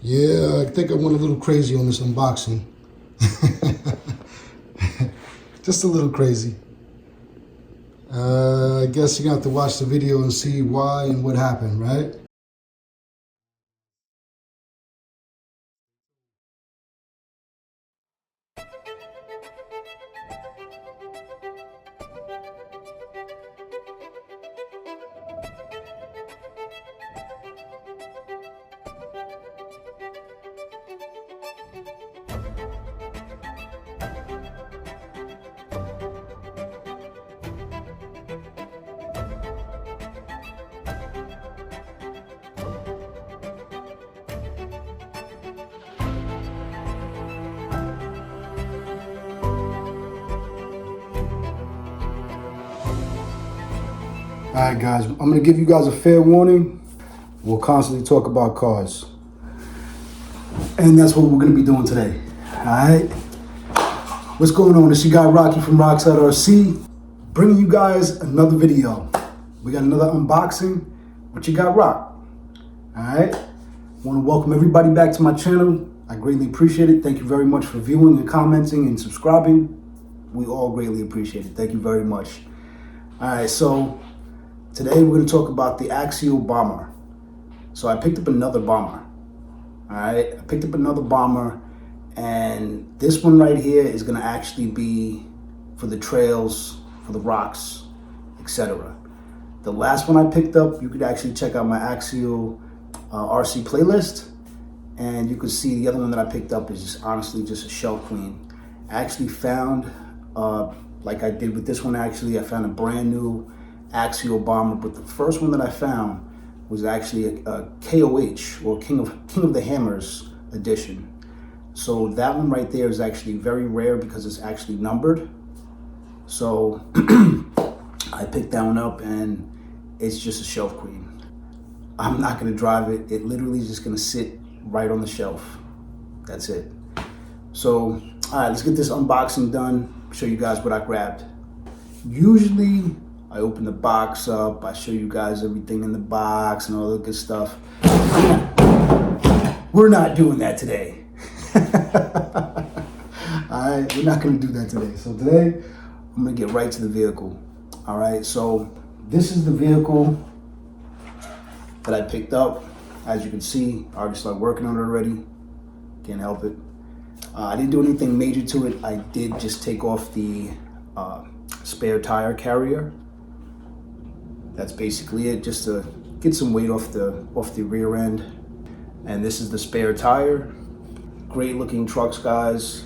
Yeah, I think I went a little crazy on this unboxing. Just a little crazy. I guess you're gonna have to watch the video and see why and what happened, right? All right, guys, I'm gonna give you guys a fair warning. We'll constantly talk about cars. And that's what we're gonna be doing today, all right? What's going on? It's your guy Rocky from Rockside RC, bringing you guys another video. We got another unboxing. What you got, Rock? All right? Want to welcome everybody back to my channel. I greatly appreciate it. Thank you very much for viewing and commenting and subscribing. We all greatly appreciate it. Thank you very much. All right, so today we're going to talk about the Axial bomber. So I picked up another bomber. All right, I picked up another bomber, and this one right here is going to actually be for the trails, for the rocks, etc. The last one I picked up, you could actually check out my Axial RC playlist, and you could see the other one that I picked up is just honestly just a shell queen. I actually found, like I did with this one, actually I found a brand new Axial bomber, but the first one that I found was actually a KOH, or King of the Hammers edition. So that one right there is actually very rare because it's actually numbered. So I picked that one up, and it's just a shelf queen. I'm not gonna drive it. It literally is just gonna sit right on the shelf. That's it. So, all right, let's get this unboxing done. Show you guys what I grabbed. Usually, I open the box up. I show you guys everything in the box and all the good stuff. We're not doing that today. All right, we're not gonna do that today. So today, I'm gonna get right to the vehicle. All right, so this is the vehicle that I picked up. As you can see, I already started working on it already. Can't help it. I didn't do anything major to it. I did just take off the spare tire carrier. That's basically it, just to get some weight off the rear end. And this is the spare tire. Great looking trucks, guys.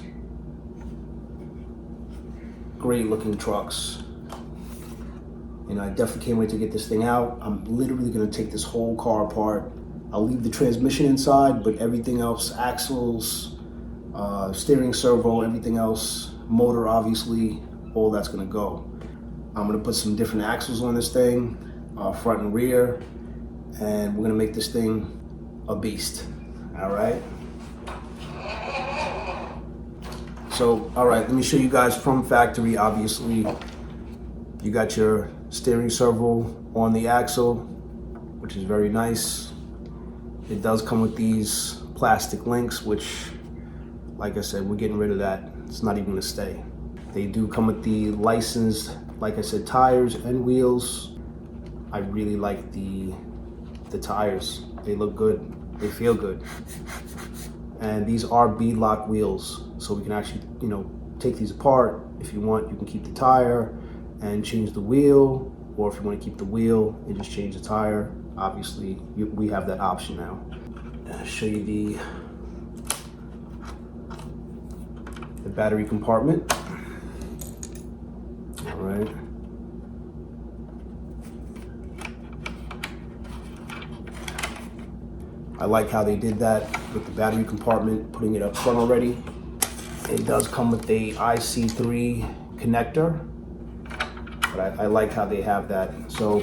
Great looking trucks. You know, I definitely can't wait to get this thing out. I'm literally gonna take this whole car apart. I'll leave the transmission inside, but everything else, axles, steering servo, everything else, motor obviously, all that's gonna go. I'm gonna put some different axles on this thing, front and rear, and we're gonna make this thing a beast, all right? So, all right, let me show you guys from factory. Obviously, you got your steering servo on the axle, which is very nice. It does come with these plastic links, which, like I said, we're getting rid of that. It's not even gonna stay. They do come with the licensed, like I said, tires and wheels. I really like the tires. They look good, they feel good. And these are beadlock wheels, so we can actually, you know, take these apart. If you want, you can keep the tire and change the wheel, or if you want to keep the wheel and just change the tire, obviously we have that option now. I'll show you the battery compartment. All right. I like how they did that with the battery compartment, putting it up front already. It does come with a IC3 connector, but I like how they have that. So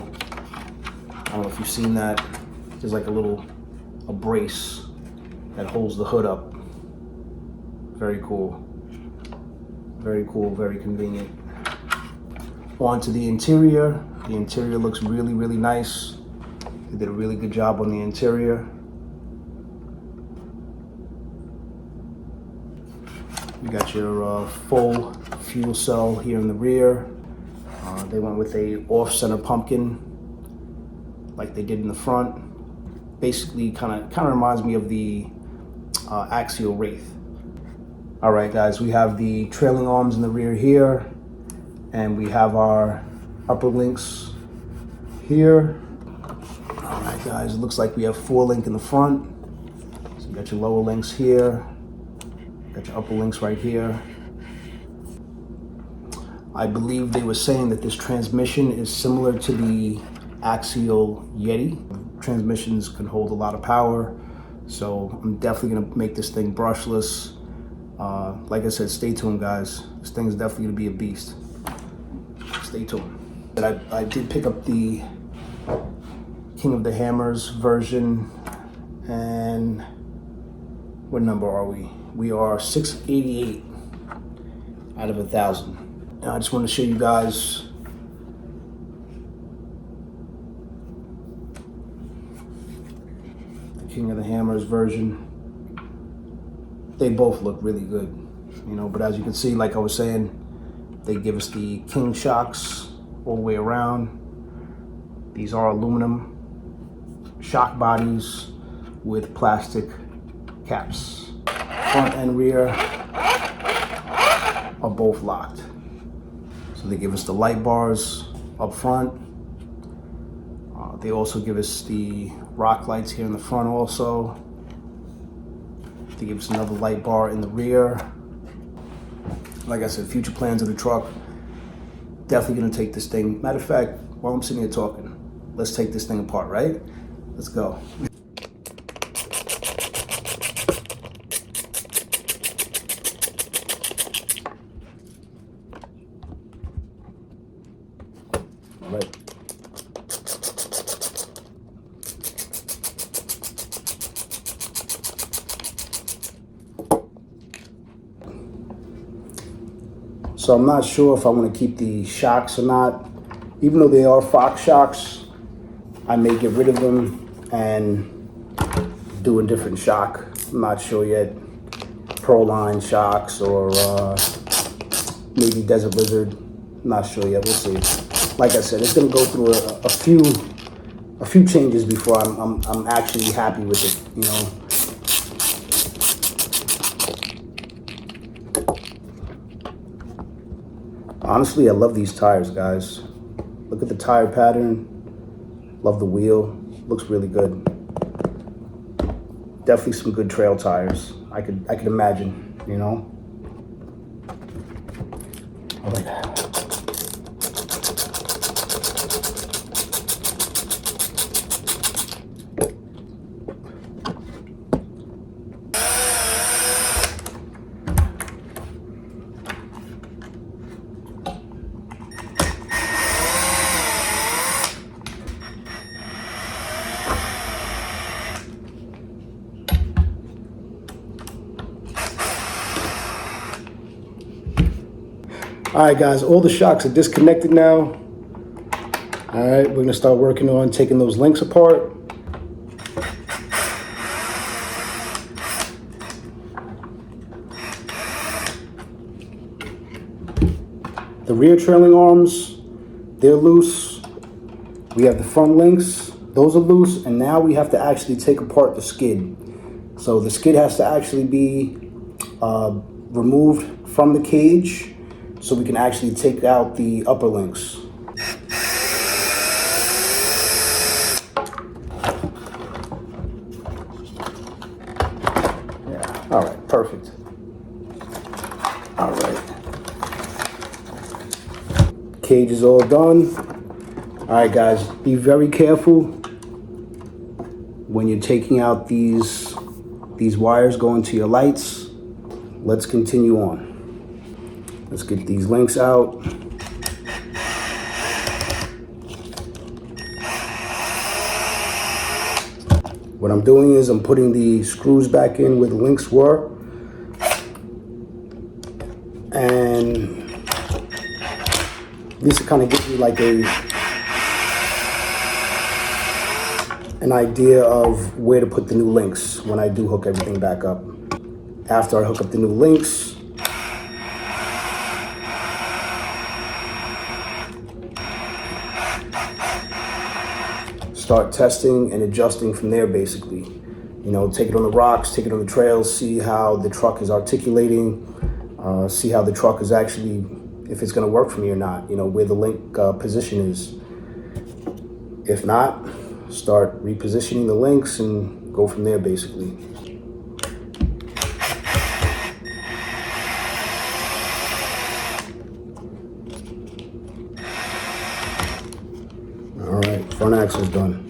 I don't know if you've seen that. There's like a brace that holds the hood up. Very cool. Very cool, very convenient. On to the interior. The interior looks really, really nice. They did a really good job on the interior. You got your full fuel cell here in the rear. They went with a off-center pumpkin like they did in the front. Basically kind of reminds me of the Axial Wraith. All right, guys, we have the trailing arms in the rear here, and we have our upper links here. All right, guys, it looks like we have 4 link in the front. So you got your lower links here, got your upper links right here. I believe they were saying that this transmission is similar to the Axial Yeti. Transmissions can hold a lot of power, so I'm definitely gonna make this thing brushless. Like I said, stay tuned, guys. This thing is definitely gonna be a beast. Stay tuned. I did pick up the King of the Hammers version, and what number are we? We are 688 out of 1,000. And I just want to show you guys the King of the Hammers version. They both look really good, you know, but as you can see, like I was saying, they give us the King shocks all the way around. These are aluminum shock bodies with plastic caps. Front and rear are both locked. So they give us the light bars up front. They also give us the rock lights here in the front also. They give us another light bar in the rear. Like I said, future plans of the truck. Definitely gonna take this thing. Matter of fact, while I'm sitting here talking, let's take this thing apart, right? Let's go. All right. So I'm not sure if I want to keep the shocks or not. Even though they are Fox shocks, I may get rid of them and do a different shock. I'm not sure yet. Proline shocks or maybe Desert Lizard. I'm not sure yet. We'll see. Like I said, it's gonna go through a few changes before I'm actually happy with it. You know. Honestly, I love these tires, guys. Look at the tire pattern. Love the wheel. Looks really good. Definitely some good trail tires. I could imagine, you know. All right. All right, guys, all the shocks are disconnected now. All right, we're gonna start working on taking those links apart. The rear trailing arms, they're loose. We have the front links, those are loose, and now we have to actually take apart the skid. So the skid has to actually be removed from the cage, so we can actually take out the upper links. Yeah, all right, perfect. All right. Cage is all done. All right, guys, be very careful when you're taking out these wires going to your lights. Let's continue on. Let's get these links out. What I'm doing is I'm putting the screws back in where the links were. And this kind of gives me like an idea of where to put the new links when I do hook everything back up. After I hook up the new links, start testing and adjusting from there, basically. You know, take it on the rocks, take it on the trails, see how the truck is articulating, see how the truck is actually, if it's gonna work for me or not, you know, where the link position is. If not, start repositioning the links and go from there, basically. All right, front axle's done.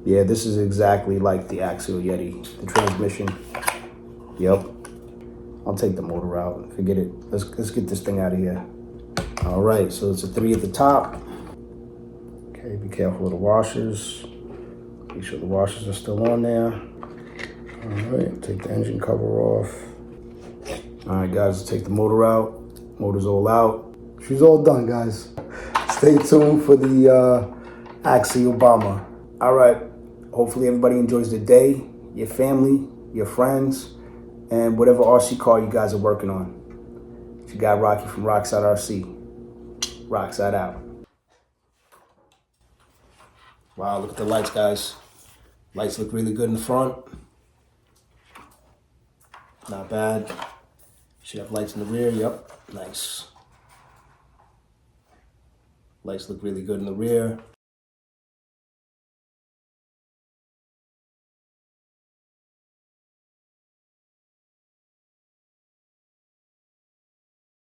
Yeah, this is exactly like the Axial Yeti, the transmission. Yep. I'll take the motor out. Forget it. Let's get this thing out of here. All right, so it's a 3 at the top. Okay, be careful of the washers. Make sure the washers are still on there. All right, take the engine cover off. All right, guys, let's take the motor out. Motor's all out. She's all done, guys. Stay tuned for the Axial Bomber. All right, hopefully everybody enjoys the day, your family, your friends, and whatever RC car you guys are working on. It's your guy Rocky from Rockside RC. Rockside out. Wow, look at the lights, guys. Lights look really good in the front. Not bad. Should have lights in the rear, yep, nice. Lights look really good in the rear.